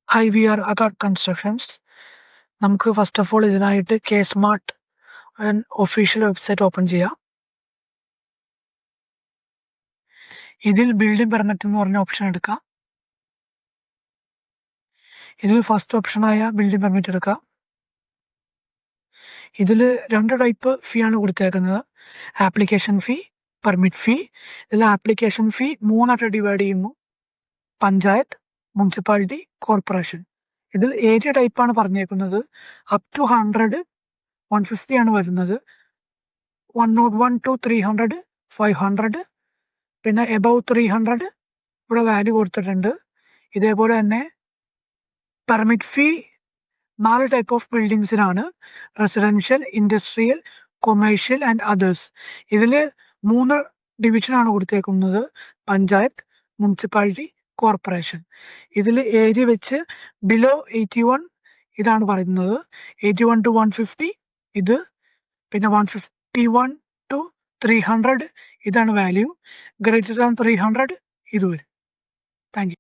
Hi, we are Agar Constructions. നമുക്ക് first of all ഇതിനായിട്ട് K smart official website open ചെയ്യാം. ഇതിൽ building permit എന്ന് പറഞ്ഞ ഓപ്ഷൻ എടുക്കാം. ഇതിൽ ഫസ്റ്റ് ഓപ്ഷനായ ബിൽഡിംഗ് പെർമിറ്റ് എടുക്കാം. ഇതിൽ 2 ടൈപ്പ് ഫീ ആണ് കൊടുത്തേക്കുന്നത്, ആപ്ലിക്കേഷൻ ഫീ, പെർമിറ്റ് ഫീ. ഇതിൽ ആപ്ലിക്കേഷൻ ഫീ 3 ആയിട്ട് ഡിവൈഡ് ചെയ്യുന്നു: പഞ്ചായത്ത്, മുനിസിപ്പാലിറ്റി, കോർപ്പറേഷൻ. ഇതിൽ ഏരിയ ടൈപ്പാണ് പറഞ്ഞേക്കുന്നത്. അപ് ടു 100 150 ആണ് വരുന്നത്. 101 to 300 500. പിന്നെ എബവ് 300 ഇവിടെ വാല്യൂ കൊടുത്തിട്ടുണ്ട്. ഇതേപോലെ തന്നെ പെർമിറ്റ് ഫീ 4 ടൈപ്പ് ഓഫ് ബിൽഡിങ്സിനാണ്: residential, industrial, commercial and others. ഇതിൽ 3 ഡിവിഷനാണ് കൊടുത്തേക്കുന്നത്: പഞ്ചായത്ത്, മുനിസിപ്പാലിറ്റി, കോർപ്പറേഷൻ. ഇതിൽ ഏരിയ വെച്ച് ബിലോ 81 ഇതാണ് പറയുന്നത്. 81 to 150 ഇത്, പിന്നെ 151 to 300 ഇതാണ് വാല്യൂ. ഗ്രേറ്റർ ദാൻ 300 ഇത് വരും. Thank you.